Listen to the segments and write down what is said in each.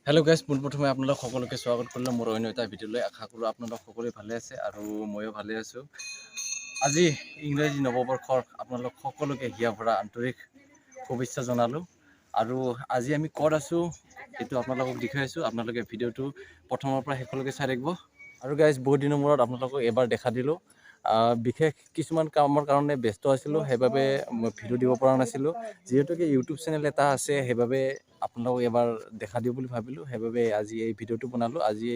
hello guys পোনপ্ৰথমে আপোনালোক সকলোকে স্বাগত কৰিলো মোৰ অন্য এটা ভিডিঅ'লৈ আশা কৰোঁ আপোনালোক সকলোৱে ভালে আছে আৰু ময়ো ভালে আছো আজি ইংৰাজী নৱবৰ্ষৰ আপোনালোক সকলোকে হিয়া ভৰা আন্তৰিক শুভেচ্ছা জনালো আৰু আজি আমি ক'ত আছো এটো আপোনালোকক দেখাই আছো আপোনালোকে ভিডিঅ'টো প্ৰথমৰ পৰা শেষলৈকে চাই থাকিব আৰু গাইস বহুত দিনৰ মূৰত আপোনালোকক এবাৰ দেখা দিলো বিশেষ কিছুমান কামৰ কাৰণে ব্যস্ত আছিলো সেইবাবে মই ভিডিঅ' দিব পৰা নাছিলো যেহেতু কি ইউটিউব চেনেল এটা আছে সেইবাবে আপোনালোকক এবাৰ দেখা দিও বুলি ভাবিলো সেইবাবে আজি এই ভিডিঅ'টো বনালো আজি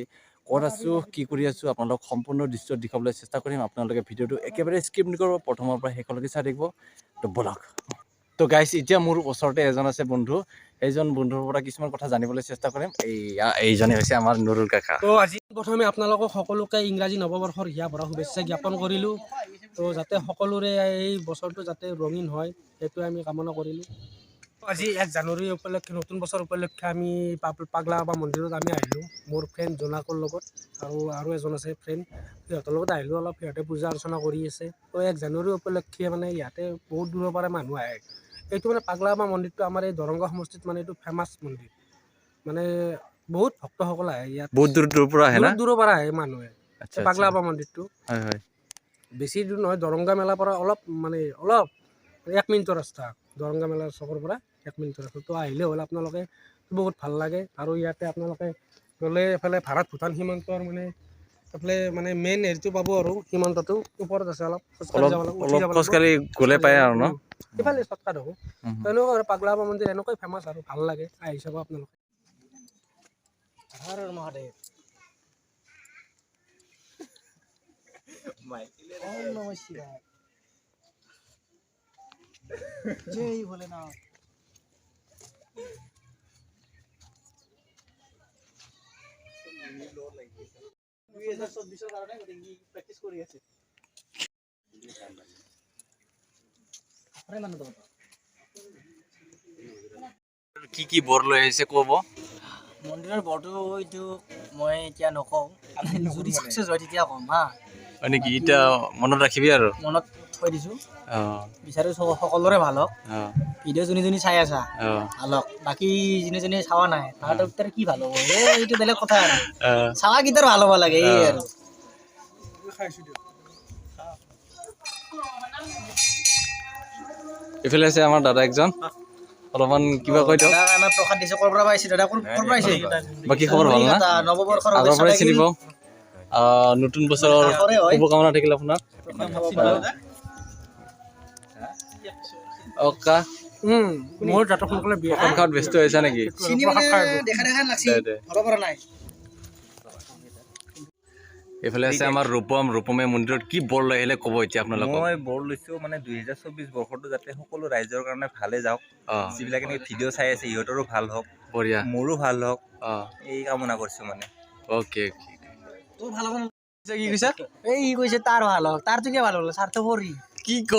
ক'ত আছো কি কৰি আছো আপোনালোক সম্পূৰ্ণ দৃশ্য দেখাবলৈ চেষ্টা কৰিম আপোনালোকে ভিডিঅ'টো একেবাৰে স্কিপ নকৰিব প্ৰথমৰ পৰা শেষলৈকে চাই থাকিব তো বলক তো গাইস এতিয়া মোৰ ওচৰতে এজন আছে বন্ধু এইজন বন্ধুৰ পৰা কিছুমান কথা জানিবলৈ চেষ্টা কৰিম এইজনে হৈছে আমাৰ নুৰুল কাকা তো আজি প্ৰথমে আপোনালোকক সকলোকে ইংৰাজী নৱবৰ্ষৰ হিয়া ভৰা শুভেচ্ছা জ্ঞাপন কৰিলোঁ তো যাতে সকলোৰে এই বছৰটো যাতে ৰঙীন হয় সেইটো আমি কামনা কৰিলোঁ আজি 1 জানুৱাৰী উপলক্ষে নতুন বছৰ উপলক্ষে আমি পাগলা বাবা মন্দিৰত আমি আহিলোঁ মোৰ ফ্ৰেণ্ড জোনাকৰ লগত আৰু এজন আছে ফ্ৰেণ্ড সিহঁতৰ লগত আহিলোঁ অলপ সিহঁতে পূজা অৰ্চনা কৰি আছে তো 1 জানুৱাৰী উপলক্ষে মানে ইয়াতে বহুত দূৰৰ পৰা মানুহ আহে এইটো মানে পাগলা বাবা মন্দিৰটো আমাৰ এই দৰংগ সমষ্টিত মানে এইটো ফেমাছ মন্দিৰ মানে বহুত ভক্তসকল আহে ইয়াত বহুত দূৰৰ পৰা আহে না দূৰৰ পৰা আহে মানুহে পাগলা বাবা মন্দিৰটো হয় হয় বেছি দূৰ নহয় দৰংগা মেলাৰ পৰা অলপ 1 মিনিটৰ ৰাস্তা দৰংগা মেলাৰ চকৰ পৰা 1 মিনিটৰ ৰাস্তা তো আহিলে হ'ল আপোনালোকে বহুত ভাল লাগে আৰু ইয়াতে আপোনালোকে গ'লে এফালে ভাৰত ভূটান সীমান্তৰ মানে এফালে মানে মেইন হেৰিটো পাব আৰু সীমান্তটো ওপৰত আছে অলপ খোজকাঢ়ি গ'লে পায় আৰু ন এইফালে শ্বৰ্টকাট হ'ব তেওঁলোকৰ আৰু পাগলা বাবা মন্দিৰ এনেকৈ ফেমাছ আৰু ভাল লাগে আহি চাব আপোনালোকে হৰ মহাদেৱ ओम नमः शिवाय जय भोलेनाथ প্ৰেক্টিছ কৰি আছে কি কি বৰ লৈ আহিছে ক'ব মন্দিৰৰ বৰটো এইটো মই এতিয়া নকওঁ যদি ছাকচেছ হয় তেতিয়া ক'ম হা হয় নেকি এতিয়া মনত ৰাখিবি আৰু মনত থৈ দিছোঁ বিচাৰোঁ সকলোৰে ভাল হওক ভিডিঅ' যোনে চাই আছা ভাল হওক বাকী যোনে চাৱা নাই তাহাঁতৰ ভিতৰত কি ভাল হ'ব এইটো বেলেগ কথা আৰু চাৱা কেইটাৰ ভাল হ'ব লাগে এই আৰু এইফালে আছে আমাৰ দাদা একজন অলপমান কিবা কৈ দিয়ক আমাৰ প্ৰসাদ দিছে ক'ৰ পৰা পাইছে দাদা ক'ৰ পৰা পাইছে বাকী খবৰ ভাল না নৱবৰ্ষৰ আগৰ পৰাই চিনিব নতুন বছৰৰ শুভকামনা থাকিল আপোনাৰ অকা মোৰ জাতকসকলে প্ৰসাদ খাওয়াত ব্যস্ত হৈছে নেকি এইফালে আছে আমাৰ ৰূপমে মন্দিৰত কি বৰ লৈ আহিলে ক'ব এতিয়া আপোনালোকক মই বৰ লৈছো মানে 2024 বৰ্ষটো যাতে সকলো ৰাইজৰ কাৰণে ভালে যাওক যিবিলাক এনেকৈ ভিডিঅ' চাই আছে ইহঁতৰো ভাল হওক বঢ়িয়া মোৰো ভাল হওক এই কামনা কৰিছো মানে অ'কে তোৰ ভাল হ'ব কি কৈছা এই কৈছে তাৰ ভাল হওক তাৰ তো কি ভাল হ'ল স্বাৰ্থপৰী কি ক